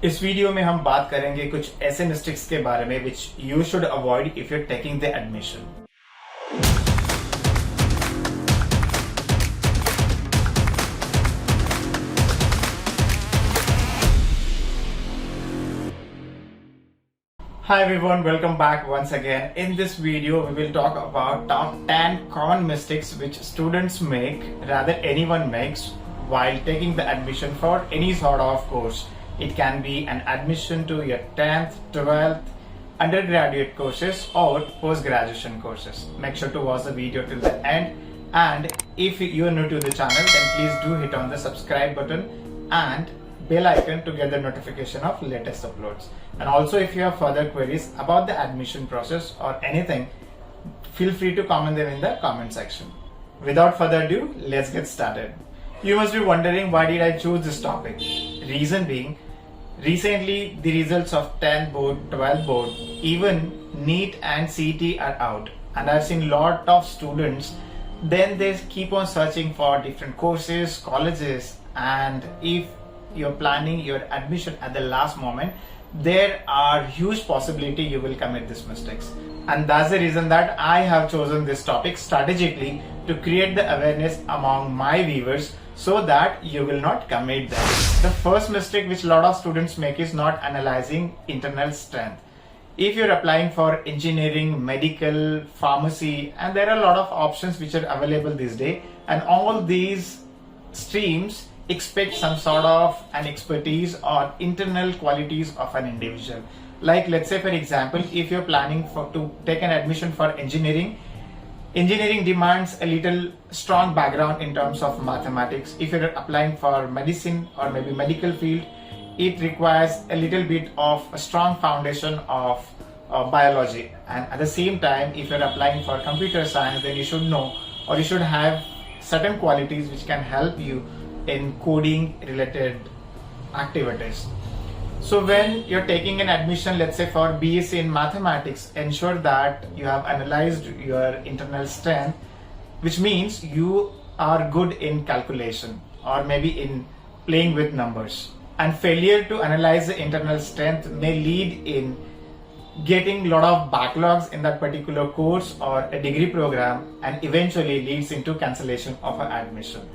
इस वीडियो में हम बात करेंगे कुछ ऐसे मिस्टेक्स के बारे में which you should avoid if you're taking the admission. Hi everyone, welcome back once again. In this video, we will talk about top 10 common mistakes which students make, rather anyone makes, while taking the admission for any sort of course. It can be an admission to your 10th, 12th, undergraduate courses or post-graduation courses. Make sure to watch the video till the end. And if you are new to the channel, then please do hit on the subscribe button and bell icon to get the notification of latest uploads. And also, if you have further queries about the admission process or anything, feel free to comment them in the comment section. Without further ado, let's get started. You must be wondering, why did I choose this topic? Reason being, recently the results of 10th board, 12th board, even NEET and CET are out, and I've seen lot of students, then they keep on searching for different courses, colleges, and if you're planning your admission at the last moment, there are huge possibility you will commit these mistakes. And that's the reason that I have chosen this topic strategically to create the awareness among my viewers so that you will not commit them. The first mistake which a lot of students make is not analyzing internal strength. If you're applying for engineering, medical, pharmacy, and there are a lot of options which are available these days, and all these streams expect some sort of an expertise or internal qualities of an individual. Like, let's say for example, if you're planning to take an admission for engineering demands a little strong background in terms of mathematics. If you're applying for medicine or maybe medical field, it requires a little bit of a strong foundation of biology. And at the same time, if you're applying for computer science, then you should know or you should have certain qualities which can help you in coding related activities. So when you're taking an admission, let's say for B.Sc in mathematics, ensure that you have analyzed your internal strength, which means you are good in calculation or maybe in playing with numbers. And failure to analyze the internal strength may lead in getting a lot of backlogs in that particular course or a degree program, and eventually leads into cancellation of an admission.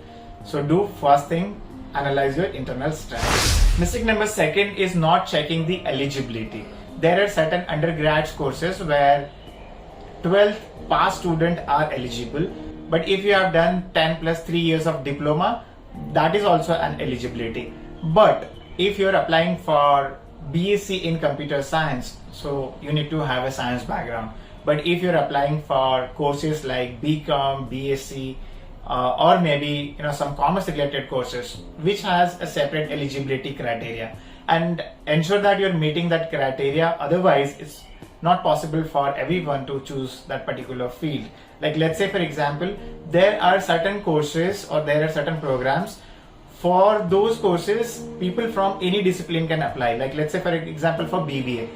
So do first thing, analyze your internal strength. Mistake number second is not checking the eligibility. There are certain undergrad courses where 12th pass student are eligible, but if you have done 10 plus 3 years of diploma, that is also an eligibility. But if you're applying for B.Sc in computer science, so you need to have a science background. But if you're applying for courses like BCom, B.Sc, or maybe some commerce related courses which has a separate eligibility criteria, and ensure that you're meeting that criteria, otherwise it's not possible for everyone to choose that particular field. Like, let's say for example, there are certain courses or there are certain programs. For those courses, people from any discipline can apply. Like, let's say for example, for BBA,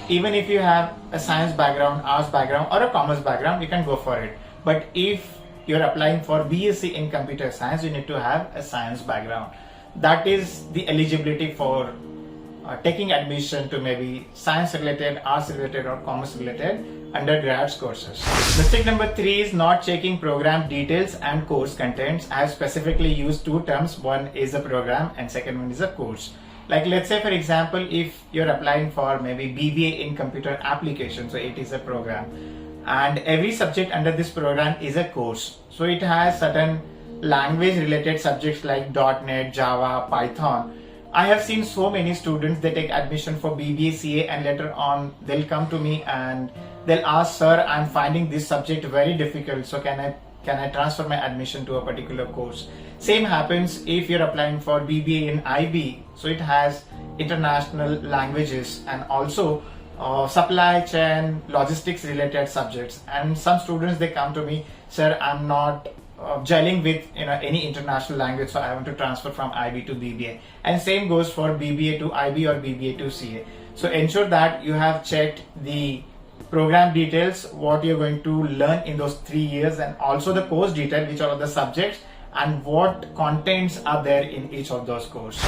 even if you have a science background, arts background, or a commerce background, you can go for it. But if you're applying for B.Sc in computer science, you need to have a science background. That is the eligibility for taking admission to maybe science related, arts related, or commerce related undergrads courses. Mistake number 3 is not checking program details and course contents. I have specifically used two terms. One is a program and second one is a course. Like, let's say for example, if you're applying for maybe BBA in computer application, so it is a program, and every subject under this program is a course. So it has certain language related subjects like .NET, Java, Python. I have seen so many students, they take admission for BBA, CA, and later on they'll come to me and they'll ask, sir, I'm finding this subject very difficult, so can I transfer my admission to a particular course? Same happens if you're applying for BBA in IB, so it has international languages and also supply chain, logistics related subjects. And some students, they come to me, sir, I'm not gelling with any international language, so I want to transfer from IB to BBA. And same goes for BBA to IB or BBA to CA. So ensure that you have checked the program details, what you're going to learn in those 3 years, and also the course detail, which are the subjects and what contents are there in each of those courses.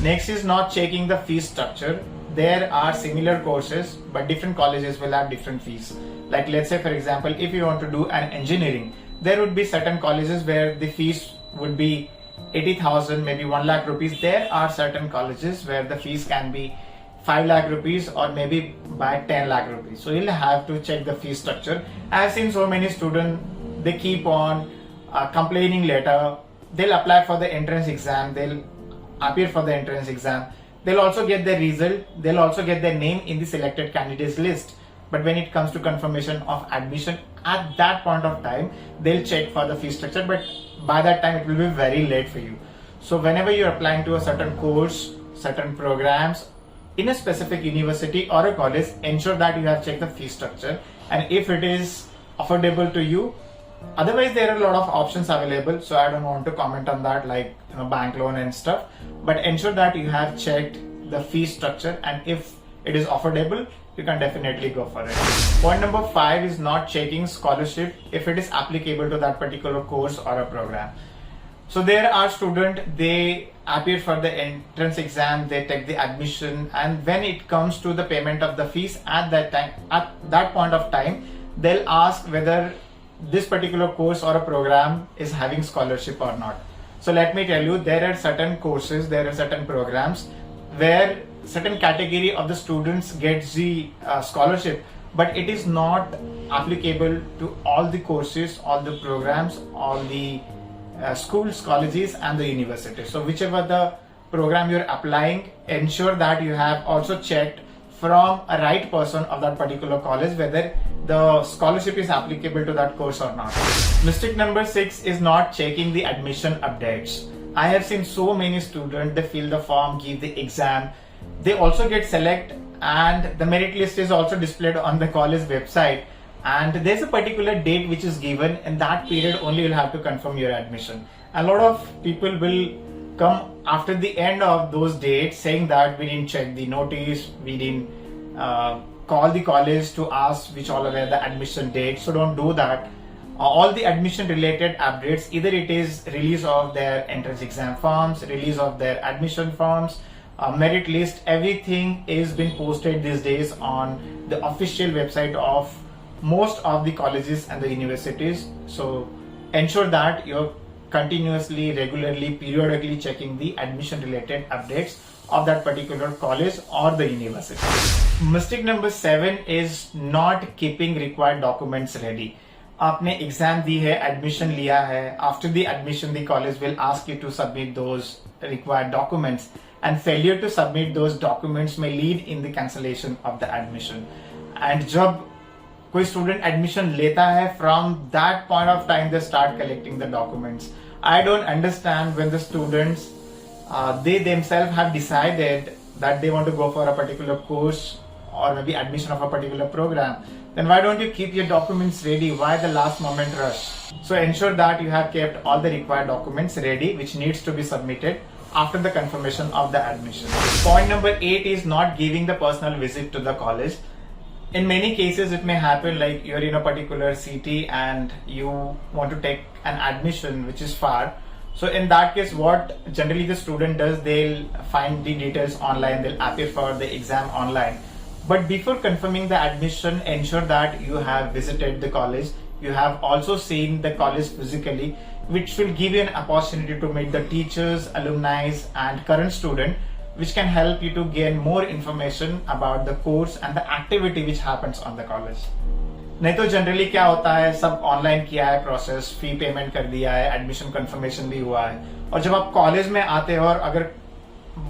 Next is not checking the fee structure. There are similar courses, but different colleges will have different fees. Like let's say for example, if you want to do an engineering, there would be certain colleges where the fees would be 80,000, maybe 1 lakh rupees. There are certain colleges where the fees can be 5 lakh rupees or maybe by 10 lakh rupees. So you'll have to check the fee structure. I've seen so many students, they keep on complaining later. They'll apply for the entrance exam, they'll appear for the entrance exam, they'll also get their result, they'll also get their name in the selected candidates list. But when it comes to confirmation of admission, at that point of time, they'll check for the fee structure, but by that time it will be very late for you. So whenever you're applying to a certain course, certain programs in a specific university or a college, ensure that you have checked the fee structure and if it is affordable to you. Otherwise, there are a lot of options available, so I don't want to comment on that, like bank loan and stuff, but ensure that you have checked the fee structure, and if it is affordable, you can definitely go for it. Point number 5 is not checking scholarship if it is applicable to that particular course or a program. So there are students, they appear for the entrance exam, they take the admission, and when it comes to the payment of the fees, at that point of time, they'll ask whether this particular course or a program is having scholarship or not. So let me tell you, there are certain courses, there are certain programs where certain category of the students gets the scholarship, but it is not applicable to all the courses, all the programs, all the schools, colleges and the universities. So whichever the program you're applying, ensure that you have also checked from a right person of that particular college whether the scholarship is applicable to that course or not. Mistake number 6 is not checking the admission updates. I have seen so many students, they fill the form, give the exam, they also get select, and the merit list is also displayed on the college website, and there's a particular date which is given. In that period only you'll have to confirm your admission. A lot of people will come after the end of those dates saying that we didn't check the notice, we didn't call the college to ask which all are the admission dates. So don't do that. All the admission related updates, either it is release of their entrance exam forms, release of their admission forms, merit list, everything is being posted these days on the official website of most of the colleges and the universities. So ensure that you're continuously, regularly, periodically checking the admission related updates of that particular college or the university. Mistake number 7 is not keeping required documents ready. आपने exam दी है, admission लिया है, after the admission the college will ask you to submit those required documents, and failure to submit those documents may lead in the cancellation of the admission. And जब कोई student admission लेता है, from that point of time they start collecting the documents. I don't understand when the students they themselves have decided that they want to go for a particular course or maybe admission of a particular program, then why don't you keep your documents ready? Why the last moment rush? So ensure that you have kept all the required documents ready which needs to be submitted after the confirmation of the admission. Point number 8 is not giving the personal visit to the college. In many cases it may happen like you're in a particular city and you want to take an admission which is far. So in that case, what generally the student does, they'll find the details online, they'll appear for the exam online. But before confirming the admission, ensure that you have visited the college, you have also seen the college physically, which will give you an opportunity to meet the teachers, alumni and current student, which can help you to gain more information about the course and the activity which happens on the college. नहीं तो generally क्या होता है, सब online किया है process, fee payment कर दिया है, एडमिशन कंफर्मेशन भी हुआ है, और जब आप कॉलेज में आते हो और अगर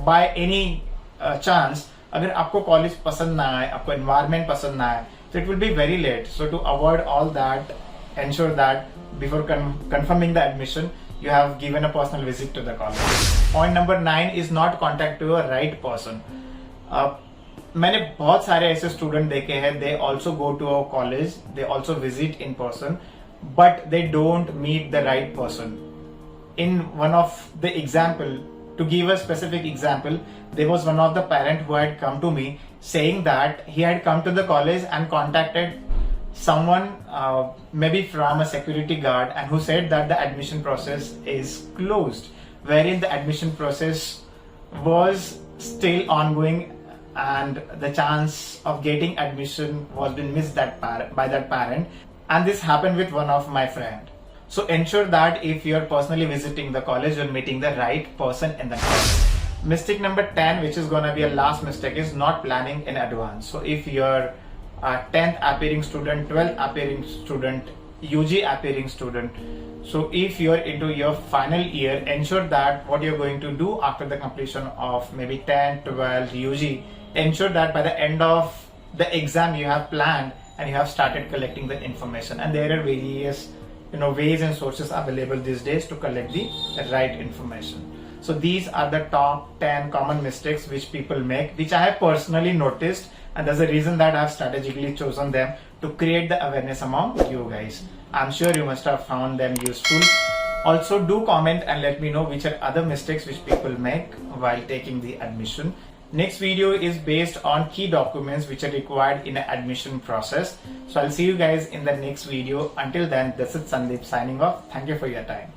बाय एनी चांस अगर आपको कॉलेज पसंद ना आए, आपको एनवायरनमेंट पसंद ना आए, तो it will be very late. So to avoid all that, ensure that before confirming the admission you have given a personal visit to the college. Point number 9 is not contact to a right person. मैंने बहुत सारे ऐसे student देखे हैं, they also go to a college, they also visit in person, but they don't meet the right person. In one of the example, to give a specific example, there was one of the parent who had come to me saying that he had come to the college and contacted someone maybe from a security guard, and who said that the admission process is closed, wherein the admission process was still ongoing and the chance of getting admission was been missed by that parent, and this happened with one of my friend. So ensure that if you're personally visiting the college, you're meeting the right person in the college. Mistake number 10, which is gonna be a last mistake, is not planning in advance. So if you're a 10th appearing student, 12th appearing student, UG appearing student, so if you're into your final year, ensure that what you're going to do after the completion of maybe 10, 12, UG, ensure that by the end of the exam you have planned and you have started collecting the information. And there are various ways and sources available these days to collect the right information. So these are the top 10 common mistakes which people make, which I have personally noticed, and there's a reason that I've strategically chosen them to create the awareness among you guys. I'm sure you must have found them useful. Also do comment and let me know which are other mistakes which people make while taking the admission. Next video is based on key documents which are required in an admission process. So I'll see you guys in the next video. Until then, this is Sandeep signing off. Thank you for your time.